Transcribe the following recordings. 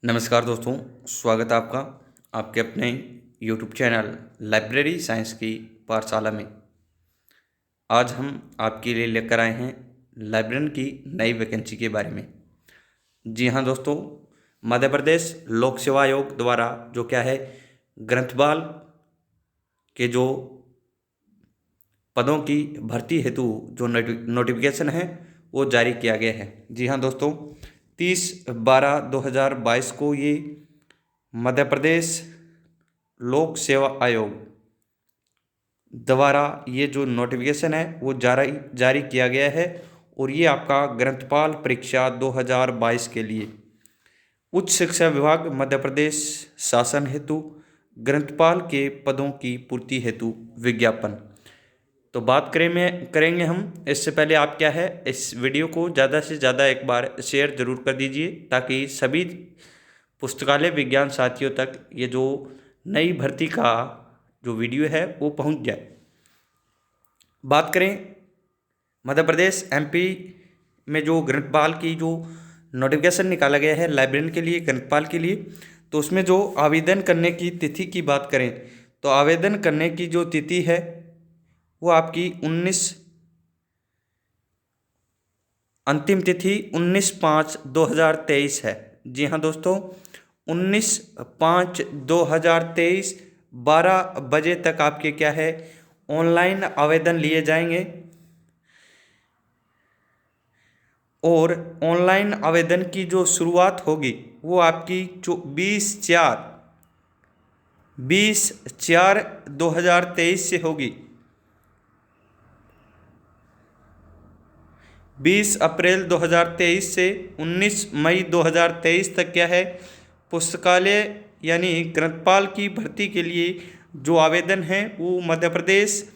नमस्कार दोस्तों, स्वागत है आपका आपके अपने YouTube चैनल लाइब्रेरी साइंस की पाठशाला में। आज हम आपके लिए लेकर आए हैं लाइब्रेरियन की नई वैकेंसी के बारे में। जी हाँ दोस्तों, मध्य प्रदेश लोक सेवा आयोग द्वारा जो क्या है ग्रंथपाल के जो पदों की भर्ती हेतु जो नोटिफिकेशन है वो जारी किया गया है। जी हाँ दोस्तों, 30/12/2022 को ये मध्य प्रदेश लोक सेवा आयोग द्वारा ये जो नोटिफिकेशन है वो जारी किया गया है। और ये आपका ग्रंथपाल परीक्षा 2022 के लिए उच्च शिक्षा विभाग मध्य प्रदेश शासन हेतु ग्रंथपाल के पदों की पूर्ति हेतु विज्ञापन। तो बात करेंगे हम। इससे पहले आप क्या है इस वीडियो को ज़्यादा से ज़्यादा एक बार शेयर ज़रूर कर दीजिए ताकि सभी पुस्तकालय विज्ञान साथियों तक ये जो नई भर्ती का जो वीडियो है वो पहुंच जाए। बात करें मध्य प्रदेश एमपी में जो ग्रंथपाल की जो नोटिफिकेशन निकाला गया है लाइब्रेरियन के लिए, ग्रंथपाल के लिए, तो उसमें जो आवेदन करने की तिथि की बात करें तो आवेदन करने की जो तिथि है वो आपकी अंतिम तिथि 19/5/2023 है। जी हाँ दोस्तों, 19/5/2023 12 बजे तक आपके क्या है ऑनलाइन आवेदन लिए जाएंगे। और ऑनलाइन आवेदन की जो शुरुआत होगी वो आपकी 20/4/2023 से होगी। 20 अप्रैल 2023 से 19 मई 2023 तक क्या है पुस्तकालय यानी ग्रंथपाल की भर्ती के लिए जो आवेदन हैं वो मध्य प्रदेश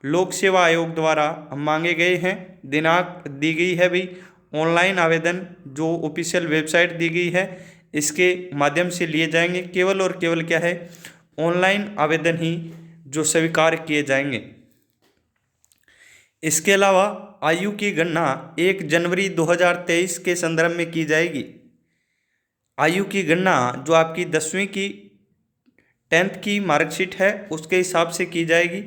लोक सेवा आयोग द्वारा मांगे गए हैं। दिनांक दी गई है भी, ऑनलाइन आवेदन जो ऑफिशियल वेबसाइट दी गई है इसके माध्यम से लिए जाएंगे। केवल और केवल क्या है ऑनलाइन आवेदन ही जो स्वीकार किए जाएंगे। इसके अलावा आयु की गणना 1 जनवरी 2023 के संदर्भ में की जाएगी। आयु की गणना जो आपकी 10वीं की 10th की मार्कशीट है उसके हिसाब से की जाएगी।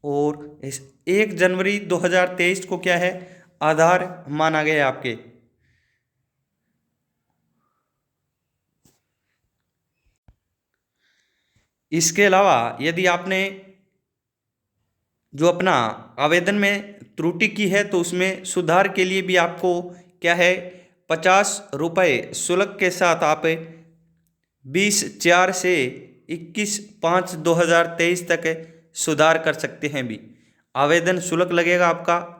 और इस 1 जनवरी 2023 को क्या है आधार माना गया आपके। इसके अलावा यदि आपने जो अपना आवेदन में त्रुटि की है तो उसमें सुधार के लिए भी आपको क्या है 50 रुपये शुल्क के साथ आप 20/4 से 21/5/2023 तक सुधार कर सकते हैं भी। आवेदन शुल्क लगेगा आपका।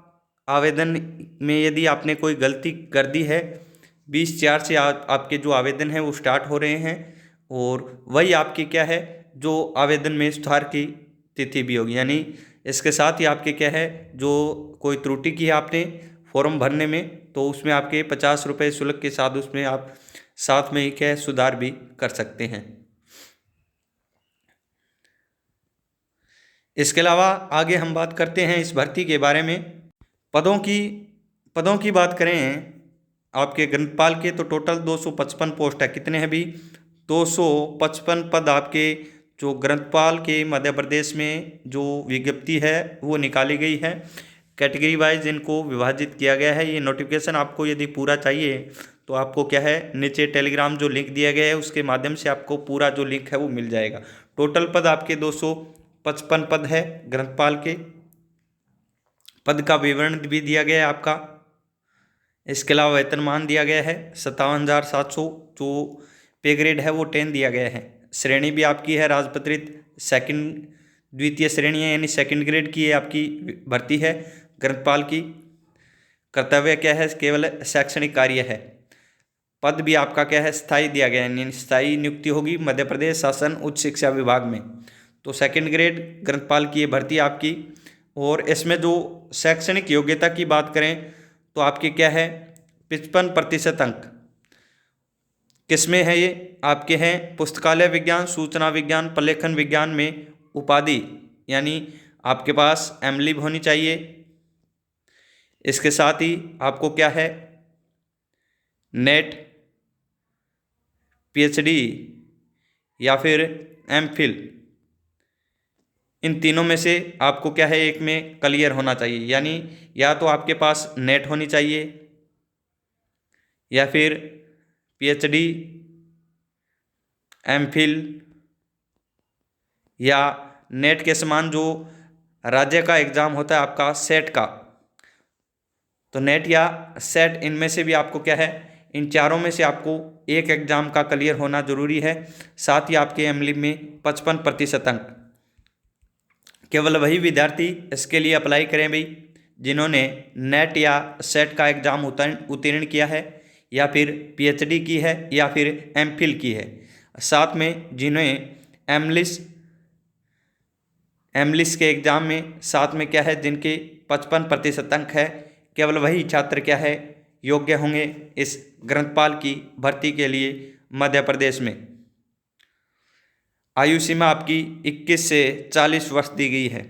आवेदन में यदि आपने कोई गलती कर दी है 20/4 से आपके जो आवेदन हैं वो स्टार्ट हो रहे हैं। और वही आपकी क्या है जो आवेदन में सुधार की तिथि भी होगी। यानी इसके साथ ही आपके क्या है जो कोई त्रुटि की है आपने फॉर्म भरने में तो उसमें आपके 50 रुपये शुल्क के साथ उसमें आप साथ में ही क्या है सुधार भी कर सकते हैं। इसके अलावा आगे हम बात करते हैं इस भर्ती के बारे में। पदों की बात करें आपके ग्रंथपाल के तो टोटल 255 पोस्ट है। कितने हैं भी 255 पद आपके जो ग्रंथपाल के मध्य प्रदेश में जो विज्ञप्ति है वो निकाली गई है। कैटेगरी वाइज इनको विभाजित किया गया है। ये नोटिफिकेशन आपको यदि पूरा चाहिए तो आपको क्या है नीचे टेलीग्राम जो लिंक दिया गया है उसके माध्यम से आपको पूरा जो लिंक है वो मिल जाएगा। टोटल पद आपके 255 पद है ग्रंथपाल के। पद का विवरण भी दिया गया है आपका। इसके अलावा वेतनमान दिया गया है 57,700। जो पे ग्रेड है वो 10 दिया गया है। श्रेणी भी आपकी है राजपत्रित सेकंड द्वितीय श्रेणी है यानी सेकंड ग्रेड की है आपकी भर्ती है ग्रंथपाल की। कर्तव्य क्या है केवल शैक्षणिक कार्य है। पद भी आपका क्या है स्थायी दिया गया है यानी स्थायी नियुक्ति होगी मध्य प्रदेश शासन उच्च शिक्षा विभाग में। तो सेकंड ग्रेड ग्रंथपाल की ये भर्ती आपकी। और इसमें जो शैक्षणिक योग्यता की बात करें तो आपके क्या है 55% अंक किसमें है ये आपके हैं पुस्तकालय विज्ञान, सूचना विज्ञान, प्रलेखन विज्ञान में उपाधि यानी आपके पास एमलिब होनी चाहिए। इसके साथ ही आपको क्या है नेट पीएचडी या फिर एमफिल, इन तीनों में से आपको क्या है एक में क्लियर होना चाहिए। यानी या तो आपके पास नेट होनी चाहिए या फिर पीएचडी, एमफिल या नेट के समान जो राज्य का एग्ज़ाम होता है आपका सेट का, तो नेट या सेट इनमें से भी आपको क्या है, इन चारों में से आपको एक एग्ज़ाम का क्लियर होना ज़रूरी है। साथ ही आपके एमलिब में 55% अंक। केवल वही विद्यार्थी इसके लिए अप्लाई करें भाई जिन्होंने नेट या सेट का एग्ज़ाम उत्तीर्ण किया है या फिर पीएचडी की है या फिर एमफिल की है। साथ में जिन्हें एमलिस के एग्ज़ाम में साथ में क्या है जिनके 55% अंक है, केवल वही छात्र क्या है योग्य होंगे इस ग्रंथपाल की भर्ती के लिए मध्य प्रदेश में। आयु सीमा आपकी 21 से 40 वर्ष दी गई है।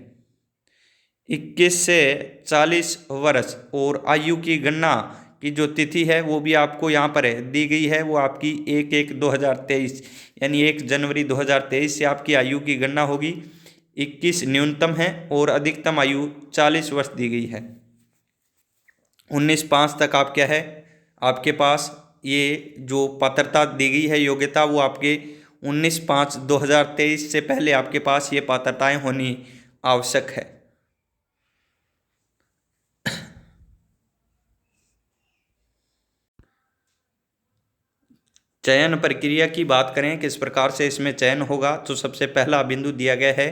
21 से 40 वर्ष और आयु की गणना की जो तिथि है वो भी आपको यहाँ पर दी गई है, वो आपकी 1/1/2023 यानी 1 जनवरी 2023 से आपकी आयु की गणना होगी। 21 न्यूनतम है और अधिकतम आयु 40 वर्ष दी गई है। 19/5 तक आप क्या है आपके पास ये जो पात्रता दी गई है योग्यता, वो आपके 19/5/2023 से पहले आपके पास ये पात्रताएं होनी आवश्यक है। चयन प्रक्रिया की बात करें किस प्रकार से इसमें चयन होगा, तो सबसे पहला बिंदु दिया गया है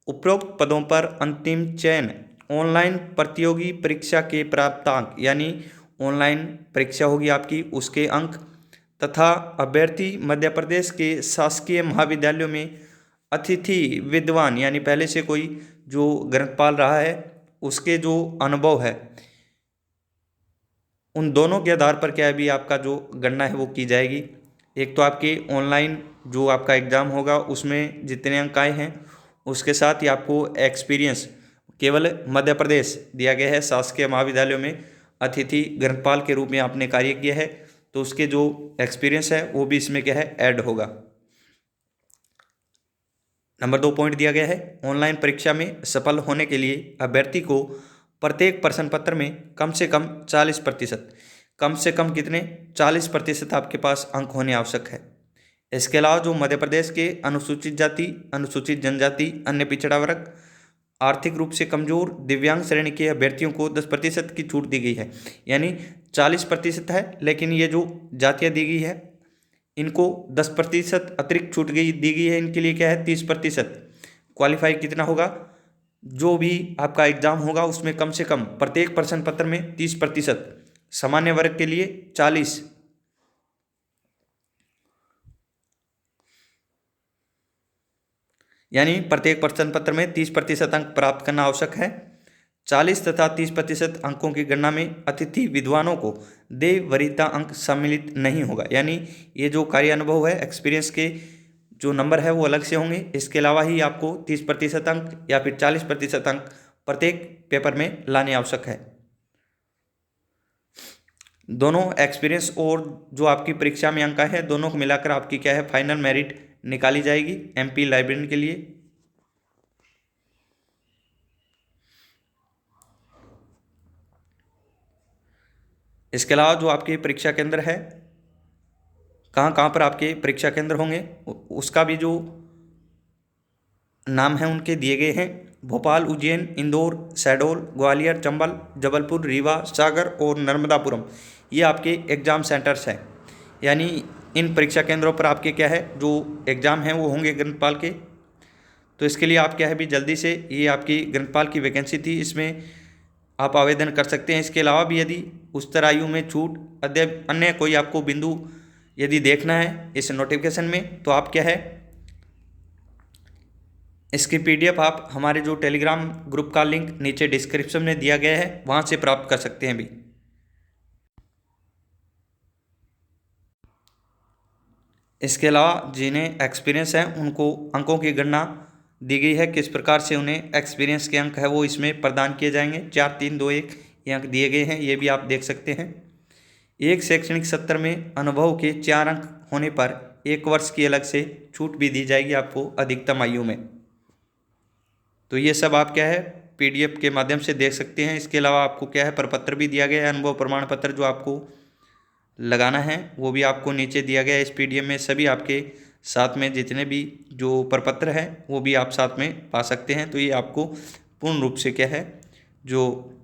उपरोक्त पदों पर अंतिम चयन ऑनलाइन प्रतियोगी परीक्षा के प्राप्तांक, यानी ऑनलाइन परीक्षा होगी आपकी उसके अंक, तथा अभ्यर्थी मध्य प्रदेश के शासकीय महाविद्यालयों में अतिथि विद्वान यानी पहले से कोई जो ग्रंथपाल रहा है उसके जो अनुभव है, उन दोनों के आधार पर क्या है भी आपका जो गणना है वो की जाएगी। एक तो आपके ऑनलाइन जो आपका एग्ज़ाम होगा उसमें जितने अंक आए हैं उसके साथ ही आपको एक्सपीरियंस केवल मध्य प्रदेश दिया गया है शासकीय महाविद्यालयों में अतिथि ग्रंथपाल के रूप में आपने कार्य किया है, तो उसके जो एक्सपीरियंस है वो भी इसमें क्या है ऐड होगा। नंबर 2 पॉइंट दिया गया है ऑनलाइन परीक्षा में सफल होने के लिए अभ्यर्थी को प्रत्येक प्रश्न पत्र में कम से कम 40%, कम से कम कितने 40% आपके पास अंक होने आवश्यक है। इसके अलावा जो मध्य प्रदेश के अनुसूचित जाति, अनुसूचित जनजाति, अन्य पिछड़ा वर्ग, आर्थिक रूप से कमजोर, दिव्यांग श्रेणी के अभ्यर्थियों को 10% की छूट दी गई है। यानी 40% है लेकिन ये जो जातियाँ दी गई है इनको 10% अतिरिक्त छूट दी गई है, इनके लिए क्या है 30%। क्वालिफाई कितना होगा, जो भी आपका एग्जाम होगा उसमें कम से कम प्रत्येक प्रश्न पत्र में 30%, सामान्य वर्ग के लिए 40, यानी प्रत्येक प्रश्न पत्र में 30% अंक प्राप्त करना आवश्यक है। 40 तथा 30% अंकों की गणना में अतिथि विद्वानों को देय वरीयता अंक सम्मिलित नहीं होगा। यानी ये जो कार्य अनुभव है, एक्सपीरियंस के जो नंबर है वो अलग से होंगे। इसके अलावा ही आपको 30% अंक या फिर 40% अंक प्रत्येक पेपर में लाने आवश्यक है। दोनों एक्सपीरियंस और जो आपकी परीक्षा में अंक है दोनों को मिलाकर आपकी क्या है फाइनल मेरिट निकाली जाएगी एमपी लाइब्रेरियन के लिए। इसके अलावा जो आपके परीक्षा केंद्र है, कहाँ कहाँ पर आपके परीक्षा केंद्र होंगे उसका भी जो नाम है उनके दिए गए हैं। भोपाल, उज्जैन, इंदौर, शहडोल, ग्वालियर, चंबल, जबलपुर, रीवा, सागर और नर्मदापुरम, ये आपके एग्ज़ाम सेंटर्स हैं। यानी इन परीक्षा केंद्रों पर आपके क्या है जो एग्ज़ाम हैं वो होंगे ग्रंथपाल के। तो इसके लिए आप क्या है भी जल्दी से, ये आपकी ग्रंथपाल की वैकेंसी थी, इसमें आप आवेदन कर सकते हैं। इसके अलावा भी यदि उच्चतर आयु में छूट अन्य कोई आपको बिंदु यदि देखना है इस नोटिफिकेशन में, तो आप क्या है इसकी PDF आप हमारे जो टेलीग्राम ग्रुप का लिंक नीचे डिस्क्रिप्शन में दिया गया है वहाँ से प्राप्त कर सकते हैं भी। इसके अलावा जिन्हें एक्सपीरियंस है उनको अंकों की गणना दी गई है, किस प्रकार से उन्हें एक्सपीरियंस के अंक है वो इसमें प्रदान किए जाएंगे। 4, 3, 2, 1 ये अंक दिए गए हैं, ये भी आप देख सकते हैं। एक शैक्षणिक सत्र में अनुभव के 4 अंक होने पर 1 वर्ष की अलग से छूट भी दी जाएगी आपको अधिकतम आयु में। तो ये सब आप क्या है PDF के माध्यम से देख सकते हैं। इसके अलावा आपको क्या है प्रपत्र भी दिया गया है, अनुभव प्रमाण पत्र जो आपको लगाना है वो भी आपको नीचे दिया गया है इस PDF में। सभी आपके साथ में जितने भी जो प्रपत्र है वो भी आप साथ में पा सकते हैं। तो ये आपको पूर्ण रूप से क्या है जो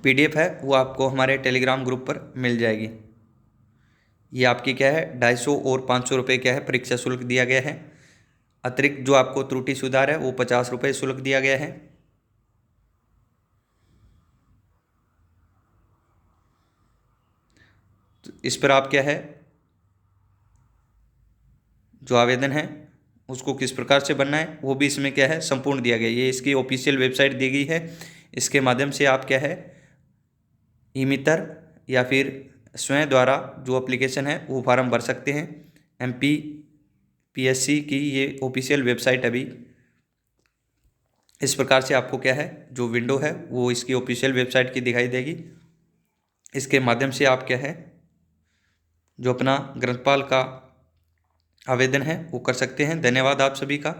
PDF है वो आपको हमारे टेलीग्राम ग्रुप पर मिल जाएगी। ये आपकी क्या है 250 और 500 रुपये क्या है परीक्षा शुल्क दिया गया है। अतिरिक्त जो आपको त्रुटि सुधार है वो 50 रुपये शुल्क दिया गया है। तो इस पर आप क्या है जो आवेदन है उसको किस प्रकार से बनना है वो भी इसमें क्या है संपूर्ण दिया गया। ये इसकी ऑफिशियल वेबसाइट दी गई है। इसके माध्यम से आप क्या है ई-मित्र या फिर स्वयं द्वारा जो एप्लीकेशन है वो फॉर्म भर सकते हैं। MPPSC की ये ऑफिशियल वेबसाइट अभी इस प्रकार से आपको क्या है जो विंडो है वो इसकी ऑफिशियल वेबसाइट की दिखाई देगी। इसके माध्यम से आप क्या है जो अपना ग्रंथपाल का आवेदन है वो कर सकते हैं। धन्यवाद आप सभी का।